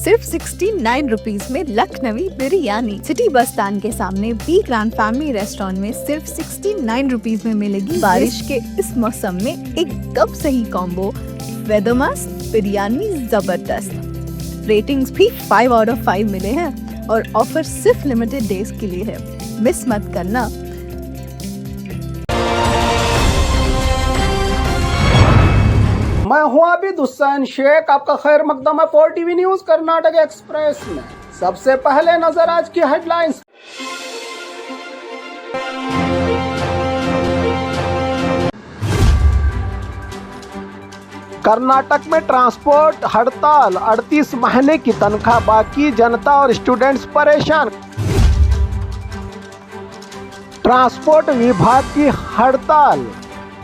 सिर्फ 69 रुपीज में Lucknowi biryani. City bus stand के सामने बी ग्रैंड फैमिली रेस्टोरेंट में सिर्फ 69 रुपीज में मिलेगी बारिश के इस मौसम में एक कप सही कॉम्बो। वेदर मस्त, बिरयानी जबरदस्त। रेटिंग्स भी 5 आउट ऑफ 5 मिले हैं और ऑफर सिर्फ लिमिटेड डेज के लिए है, मिस मत करना। मैं हूं आबिद हुसैन शेख, आपका खैर मकदम है 4 टीवी न्यूज कर्नाटक एक्सप्रेस में। सबसे पहले नजर आज की हेडलाइंस। कर्नाटक में ट्रांसपोर्ट हड़ताल, 38 महीने की तनख्वाह बाकी, जनता और स्टूडेंट्स परेशान। ट्रांसपोर्ट विभाग की हड़ताल,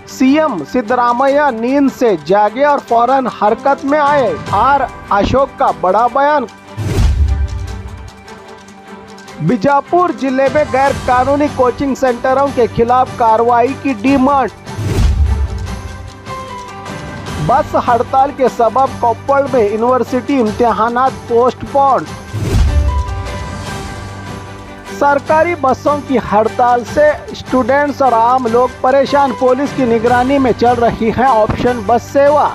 सीएम सिद्धरामैया नींद से जागे और फौरन हरकत में आए। आर अशोक का बड़ा बयान। बीजापुर जिले में गैर कानूनी कोचिंग सेंटरों के खिलाफ कार्रवाई की डिमांड। बस हड़ताल के सबब कोप्पड़ में यूनिवर्सिटी इम्तिहानात पोस्टपोन। सरकारी बसों की हड़ताल से स्टूडेंट्स और आम लोग परेशान। पुलिस की निगरानी में चल रही है ऑप्शन बस सेवा।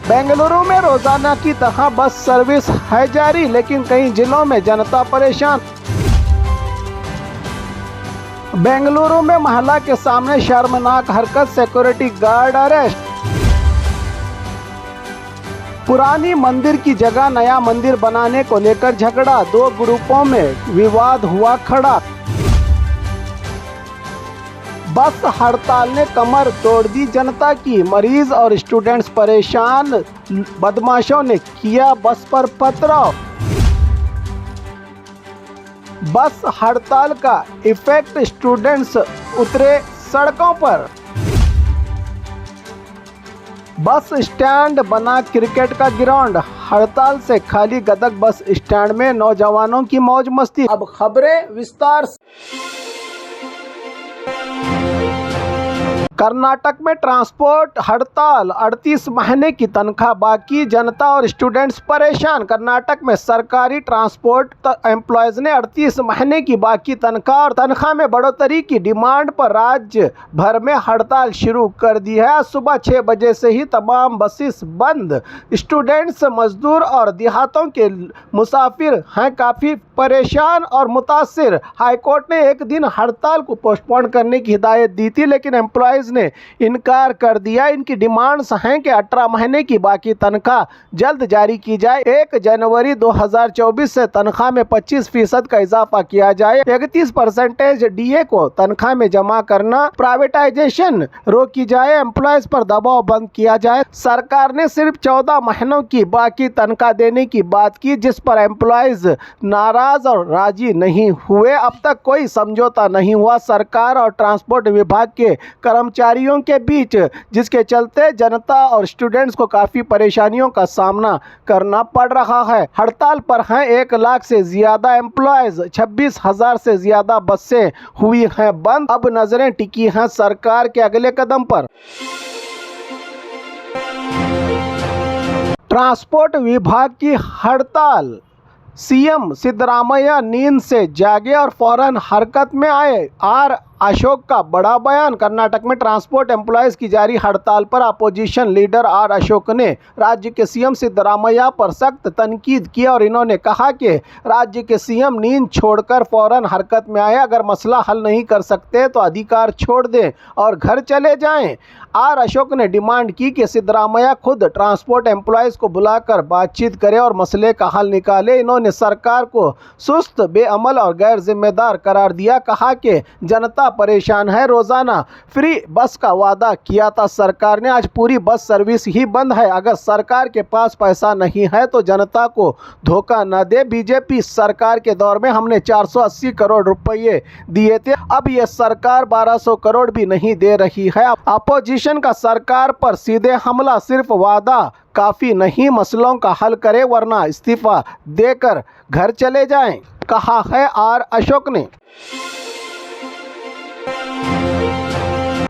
बेंगलुरु में रोजाना की तरह बस सर्विस है जारी, लेकिन कई जिलों में जनता परेशान। बेंगलुरु में महिला के सामने शर्मनाक हरकत, सिक्योरिटी गार्ड अरेस्ट। पुरानी मंदिर की जगह नया मंदिर बनाने को लेकर झगड़ा, 2 ग्रुपों में विवाद हुआ खड़ा। बस हड़ताल ने कमर तोड़ दी जनता की, मरीज और स्टूडेंट्स परेशान। बदमाशों ने किया बस पर पथराव। बस हड़ताल का इफेक्ट, स्टूडेंट्स उतरे सड़कों पर। बस स्टैंड बना क्रिकेट का ग्राउंड, हड़ताल से खाली गदग बस स्टैंड में नौजवानों की मौज मस्ती। अब खबरें विस्तार से। कर्नाटक में ट्रांसपोर्ट हड़ताल, 38 महीने की तनख्वाह बाकी, जनता और स्टूडेंट्स परेशान। कर्नाटक में सरकारी ट्रांसपोर्ट एम्प्लॉयज ने 38 महीने की बाकी तनख्वाह और तनख्वाह में बढ़ोतरी की डिमांड पर राज्य भर में हड़ताल शुरू कर दी है। आज सुबह 6 बजे से ही तमाम बसेस बंद। स्टूडेंट्स, मजदूर और देहातों के मुसाफिर हैं काफ़ी परेशान और मुतासिर। हाईकोर्ट ने एक दिन हड़ताल को पोस्टपोन करने की हिदायत दी थी, लेकिन एम्प्लॉयज ने इनकार कर दिया। इनकी डिमांड्स हैं कि 18 महीने की बाकी तनख्वाह जल्द जारी की जाए। 1 जनवरी 2024 से तनख्वाह में 25% का इजाफा किया जाए। 31% डीए को तनख्वाह में जमा करना, प्राइवेटाइजेशन रोकी जाए, एम्प्लॉयज पर दबाव बंद किया जाए। सरकार ने सिर्फ 14 महीनों की बाकी तनख्वाह देने की बात की, जिस पर एम्प्लॉयज नाराज और राजी नहीं हुए। अब तक कोई समझौता नहीं हुआ सरकार और ट्रांसपोर्ट विभाग के कर्मचारियों के बीच, जिसके चलते जनता और स्टूडेंट्स को काफ़ी परेशानियों का सामना करना पड़ रहा है। हड़ताल पर हैं 1 लाख से ज़्यादा एम्प्लॉयज़, 26,000 से ज़्यादा बसें हुई हैं बंद। अब नज़रें टिकी हैं सरकार के अगले कदम पर। ट्रांसपोर्ट विभाग की हड़ताल, सीएम सिद्धरामैया नींद से जागे और फौरन हरकत में आए। आर अशोक का बड़ा बयान। कर्नाटक में ट्रांसपोर्ट एम्प्लॉयज की जारी हड़ताल पर अपोजिशन लीडर आर अशोक ने राज्य के सीएम सिद्धरामैया पर सख्त तनकीद की और इन्होंने कहा कि राज्य के सीएम नींद छोड़कर फौरन हरकत में आए। अगर मसला हल नहीं कर सकते तो अधिकार छोड़ दें और घर चले जाएं। आर अशोक ने डिमांड की कि सिद्धरामैया खुद ट्रांसपोर्ट एम्प्लॉयज़ को बुलाकर बातचीत करें और मसले का हल निकाले। इन्होंने सरकार को सुस्त, बेअमल और गैर जिम्मेदार करार दिया। कहा कि जनता परेशान है। रोजाना फ्री बस का वादा किया था सरकार ने, आज पूरी बस सर्विस ही बंद है। अगर सरकार के पास पैसा नहीं है तो जनता को धोखा न दे। बीजेपी सरकार के दौर में हमने 480 करोड़ रुपए दिए थे, अब ये सरकार 1200 करोड़ भी नहीं दे रही है। अपोजिशन का सरकार पर सीधे हमला, सिर्फ वादा काफी नहीं, मसलों का हल करे वरना इस्तीफा देकर घर चले जाएं, कहा है आर अशोक ने।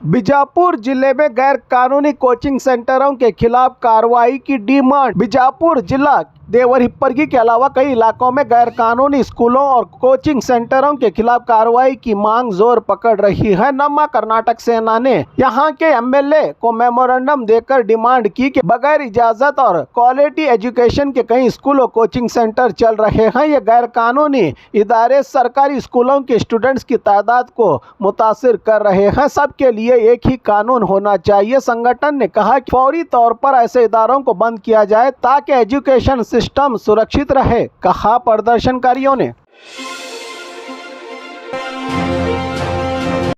बीजापुर जिले में गैर कानूनी कोचिंग सेंटरों के खिलाफ कार्रवाई की डिमांड। बीजापुर जिला देवरहिप्परगी के अलावा कई इलाकों में गैर कानूनी स्कूलों और कोचिंग सेंटरों के खिलाफ कार्रवाई की मांग जोर पकड़ रही है। नम्मा कर्नाटक सेना ने यहां के एमएलए को मेमोरेंडम देकर डिमांड की कि बगैर इजाजत और क्वालिटी एजुकेशन के कई स्कूल और कोचिंग सेंटर चल रहे हैं। ये गैर कानूनी इदारे सरकारी स्कूलों के स्टूडेंट्स की तादाद को मुतासिर कर रहे हैं। सबके लिए एक ही कानून होना चाहिए। संगठन ने कहा कि फौरी तौर पर ऐसे इदारों को बंद किया जाए ताकि एजुकेशन सिस्टम सुरक्षित रहे, कहा प्रदर्शनकारियों ने।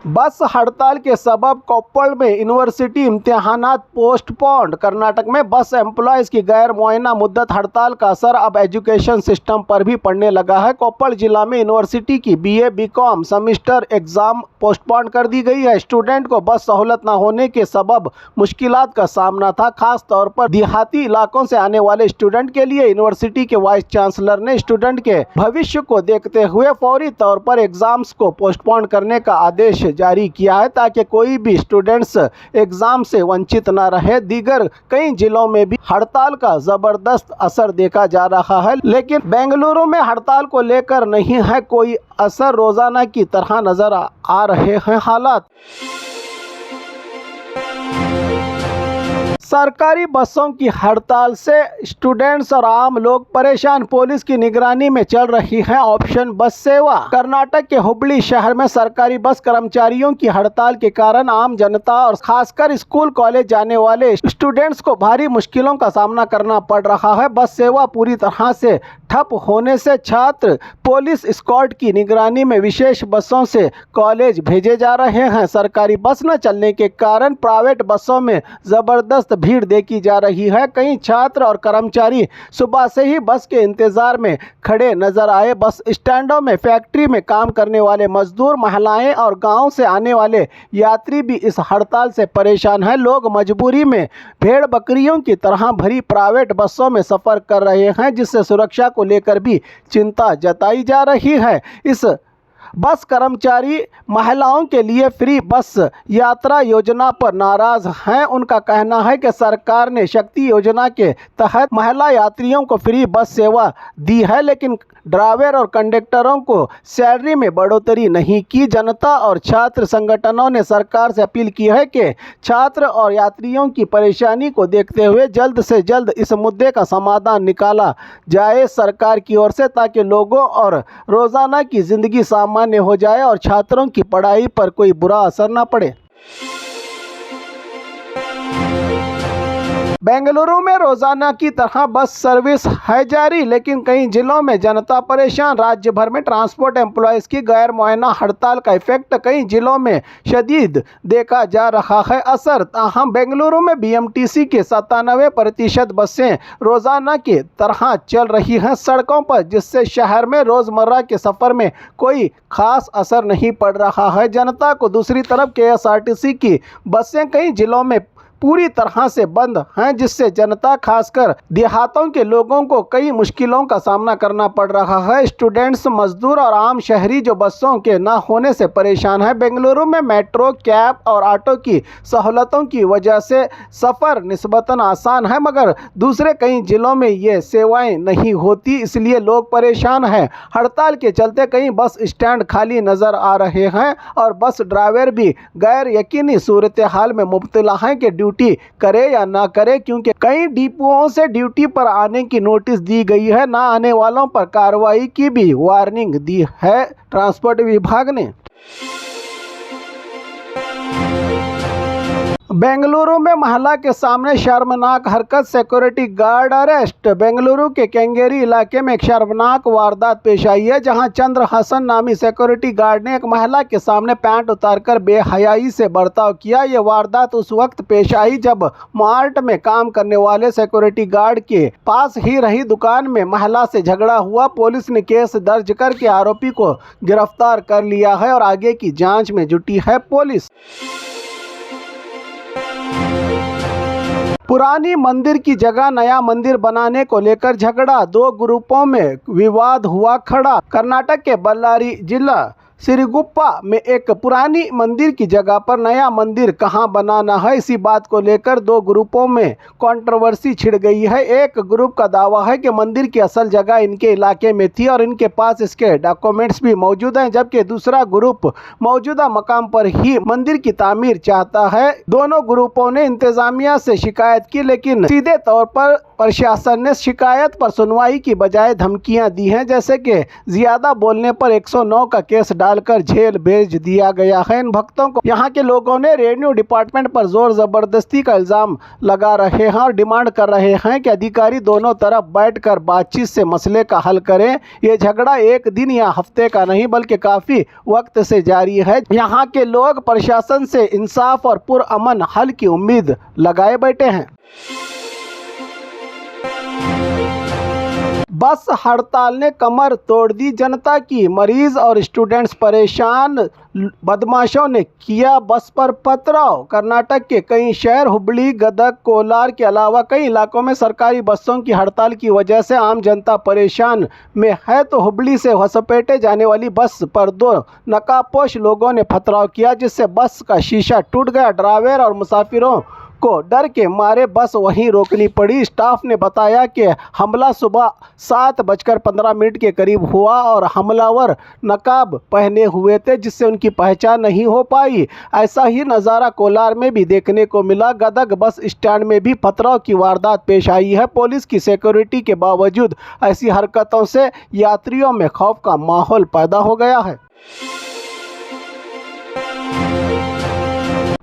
बस हड़ताल के सबब कोप्पल में यूनिवर्सिटी इम्तिहानात पोस्टपोन्ड। कर्नाटक में बस एम्प्लॉयज़ की गैर मुआयना मुद्दत हड़ताल का असर अब एजुकेशन सिस्टम पर भी पड़ने लगा है। कोप्पल जिला में यूनिवर्सिटी की BA BCom semester exam postponed कर दी गई है। स्टूडेंट को बस सहूलत न होने के सबब मुश्किलात का सामना था। खास तौर पर देहाती इलाकों से आने वाले स्टूडेंट के लिए यूनिवर्सिटी के वाइस चांसलर ने स्टूडेंट के भविष्य को देखते हुए फौरी तौर पर एग्जाम्स को पोस्टपोन्ड करने का आदेश जारी किया है ताकि कोई भी स्टूडेंट्स एग्जाम से वंचित न रहे। दीगर कई जिलों में भी हड़ताल का जबरदस्त असर देखा जा रहा है, लेकिन बेंगलुरु में हड़ताल को लेकर नहीं है कोई असर। रोजाना की तरह नजर आ रहे हैं हालात। सरकारी बसों की हड़ताल से स्टूडेंट्स और आम लोग परेशान। पुलिस की निगरानी में चल रही है ऑप्शन बस सेवा। कर्नाटक के हुबली शहर में सरकारी बस कर्मचारियों की हड़ताल के कारण आम जनता और खासकर स्कूल कॉलेज जाने वाले स्टूडेंट्स को भारी मुश्किलों का सामना करना पड़ रहा है। बस सेवा पूरी तरह से ठप होने से छात्र पुलिस स्क्वाड की निगरानी में विशेष बसों से कॉलेज भेजे जा रहे हैं। सरकारी बस न चलने के कारण प्राइवेट बसों में जबरदस्त भीड़ देखी जा रही है। कई छात्र और कर्मचारी सुबह से ही बस के इंतजार में खड़े नजर आए। बस स्टैंडों में फैक्ट्री में काम करने वाले मजदूर, महिलाएं और गांव से आने वाले यात्री भी इस हड़ताल से परेशान हैं। लोग मजबूरी में भेड़ बकरियों की तरह भरी प्राइवेट बसों में सफर कर रहे हैं, जिससे सुरक्षा को लेकर भी चिंता जताई जा रही है। इस बस कर्मचारी महिलाओं के लिए फ्री बस यात्रा योजना पर नाराज हैं। उनका कहना है कि सरकार ने शक्ति योजना के तहत महिला यात्रियों को फ्री बस सेवा दी है, लेकिन ड्राइवर और कंडक्टरों को सैलरी में बढ़ोतरी नहीं की। जनता और छात्र संगठनों ने सरकार से अपील की है कि छात्र और यात्रियों की परेशानी को देखते हुए जल्द से जल्द इस मुद्दे का समाधान निकाला जाए सरकार की ओर से, ताकि लोगों और रोज़ाना की ज़िंदगी सामान्य हो जाए और छात्रों की पढ़ाई पर कोई बुरा असर न पड़े। बेंगलुरु में रोजाना की तरह बस सर्विस है जारी, लेकिन कई जिलों में जनता परेशान। राज्य भर में ट्रांसपोर्ट एम्प्लॉयज़ की गैर मुआयना हड़ताल का इफेक्ट कई जिलों में शदीद देखा जा रहा है असर। ताहम बेंगलुरु में बीएमटीसी के 97% बसें रोजाना की तरह चल रही हैं सड़कों पर, जिससे शहर में रोजमर्रा के सफर में कोई खास असर नहीं पड़ रहा है। जनता को दूसरी तरफ केएसआरटीसी की बसें कई जिलों में पूरी तरह से बंद हैं, जिससे जनता खासकर देहातों के लोगों को कई मुश्किलों का सामना करना पड़ रहा है। स्टूडेंट्स, मजदूर और आम शहरी जो बसों के न होने से परेशान है। बेंगलुरु में मेट्रो, कैब और ऑटो की सहूलतों की वजह से सफ़र निस्बतन आसान है, मगर दूसरे कई जिलों में ये सेवाएं नहीं होती, इसलिए लोग परेशान हैं। हड़ताल के चलते कई बस स्टैंड खाली नज़र आ रहे हैं और बस ड्राइवर भी गैर यकीनी सूरत हाल में मुब्तला हैं कि ड्यूटी करे या ना करे, क्योंकि कई डिपोओं से ड्यूटी पर आने की नोटिस दी गई है। ना आने वालों पर कार्रवाई की भी वार्निंग दी है ट्रांसपोर्ट विभाग ने। बेंगलुरु में महिला के सामने शर्मनाक हरकत, सिक्योरिटी गार्ड अरेस्ट। बेंगलुरु के केंगेरी इलाके में एक शर्मनाक वारदात पेश आई है, जहां चंद्र हसन नामी सिक्योरिटी गार्ड ने एक महिला के सामने पैंट उतारकर बेहयाई से बर्ताव किया। यह वारदात उस वक्त पेश आई जब मार्ट में काम करने वाले सिक्योरिटी गार्ड के पास ही रही दुकान में महिला से झगड़ा हुआ। पुलिस ने केस दर्ज करके आरोपी को गिरफ्तार कर लिया है और आगे की जाँच में जुटी है पुलिस। पुरानी मंदिर की जगह नया मंदिर बनाने को लेकर झगड़ा, दो ग्रुपों में विवाद हुआ खड़ा। कर्नाटक के बल्लारी जिला सिरगुप्पा में एक पुरानी मंदिर की जगह पर नया मंदिर कहां बनाना है, इसी बात को लेकर दो ग्रुपों में कंट्रोवर्सी छिड़ गई है। एक ग्रुप का दावा है कि मंदिर की असल जगह इनके इलाके में थी और इनके पास इसके डॉक्यूमेंट्स भी मौजूद हैं, जबकि दूसरा ग्रुप मौजूदा मकाम पर ही मंदिर की तामीर चाहता है। दोनों ग्रुपों ने इंतजामिया से शिकायत की, लेकिन सीधे तौर पर प्रशासन ने शिकायत पर सुनवाई की बजाय धमकियां दी हैं, जैसे कि ज्यादा बोलने पर 109 का केस डालकर जेल भेज दिया गया है। इन भक्तों को यहाँ के लोगों ने रेवेन्यू डिपार्टमेंट पर जोर जबरदस्ती का इल्जाम लगा रहे हैं और डिमांड कर रहे हैं कि अधिकारी दोनों तरफ बैठकर बातचीत से मसले का हल करें। ये झगड़ा एक दिन या हफ्ते का नहीं बल्कि काफी वक्त से जारी है। यहाँ के लोग प्रशासन से इंसाफ और पुरअमन हल की उम्मीद लगाए बैठे हैं। बस हड़ताल ने कमर तोड़ दी जनता की, मरीज और स्टूडेंट्स परेशान, बदमाशों ने किया बस पर पथराव। कर्नाटक के कई शहर हुबली, गदग, कोलार के अलावा कई इलाकों में सरकारी बसों की हड़ताल की वजह से आम जनता परेशान में है। तो हुबली से होसपेटे जाने वाली बस पर दो नकाबपोश लोगों ने पथराव किया, जिससे बस का शीशा टूट गया। ड्राइवर और मुसाफिरों को डर के मारे बस वहीं रोकनी पड़ी। स्टाफ ने बताया कि हमला सुबह 7:15 के करीब हुआ और हमलावर नकाब पहने हुए थे, जिससे उनकी पहचान नहीं हो पाई। ऐसा ही नज़ारा कोलार में भी देखने को मिला। गदग बस स्टैंड में भी पथराव की वारदात पेश आई है। पुलिस की सिक्योरिटी के बावजूद ऐसी हरकतों से यात्रियों में खौफ का माहौल पैदा हो गया है।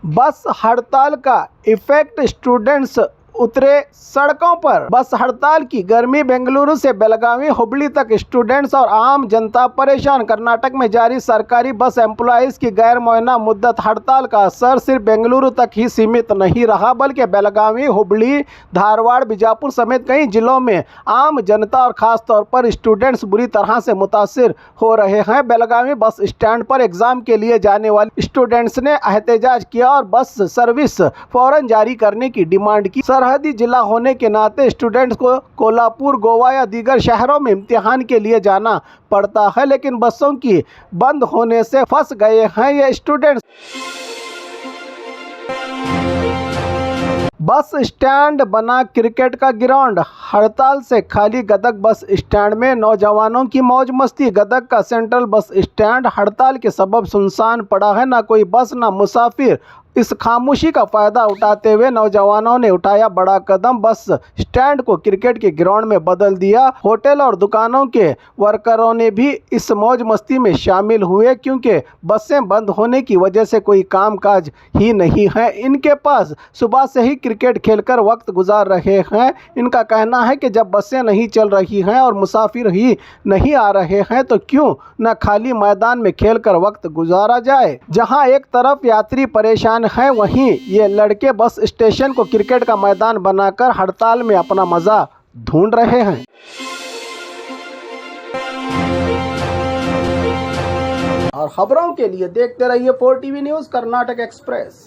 बस हड़ताल का इफेक्ट, स्टूडेंट्स उतरे सड़कों पर। बस हड़ताल की गर्मी, बेंगलुरु से बेलगावी, हुबली तक स्टूडेंट्स और आम जनता परेशान। कर्नाटक में जारी सरकारी बस एम्प्लॉइज की गैर मुअय्यना मुद्दत हड़ताल का असर सिर्फ बेंगलुरु तक ही सीमित नहीं रहा, बल्कि बेलगावी, हुबली, धारवाड़, बीजापुर समेत कई जिलों में आम जनता और खासतौर पर स्टूडेंट्स बुरी तरह से मुतासिर हो रहे हैं। बेलगावी बस स्टैंड पर एग्जाम के लिए जाने वाले स्टूडेंट्स ने एहतजाज किया और बस सर्विस फौरन जारी करने की डिमांड की। सरहदी जिला होने के नाते स्टूडेंट्स को कोल्हापुर, गोवा या दीगर शहरों में इम्तिहान के लिए जाना पड़ता है, लेकिन बसों की बंद होने से फंस गए हैं ये स्टूडेंट्स। बस स्टैंड बना क्रिकेट का ग्राउंड, हड़ताल से खाली गदग बस स्टैंड में नौजवानों की मौज मस्ती। गदग का सेंट्रल बस स्टैंड हड़ताल के सबब सुनसान पड़ा है, ना कोई बस ना मुसाफिर। इस खामोशी का फायदा उठाते हुए नौजवानों ने उठाया बड़ा कदम, बस स्टैंड को क्रिकेट के ग्राउंड में बदल दिया। होटल और दुकानों के वर्करों ने भी इस मौज मस्ती में शामिल हुए, क्योंकि बसें बंद होने की वजह से कोई कामकाज ही नहीं है। इनके पास सुबह से ही क्रिकेट खेलकर वक्त गुजार रहे हैं। इनका कहना है कि जब बसें नहीं चल रही हैं और मुसाफिर ही नहीं आ रहे हैं तो क्यों न खाली मैदान में खेलकर वक्त गुजारा जाए। जहां एक तरफ यात्री परेशान है, वहीं ये लड़के बस स्टेशन को क्रिकेट का मैदान बनाकर हड़ताल में अपना मजा ढूंढ रहे हैं। और खबरों के लिए देखते रहिए 4TV न्यूज़ कर्नाटक एक्सप्रेस।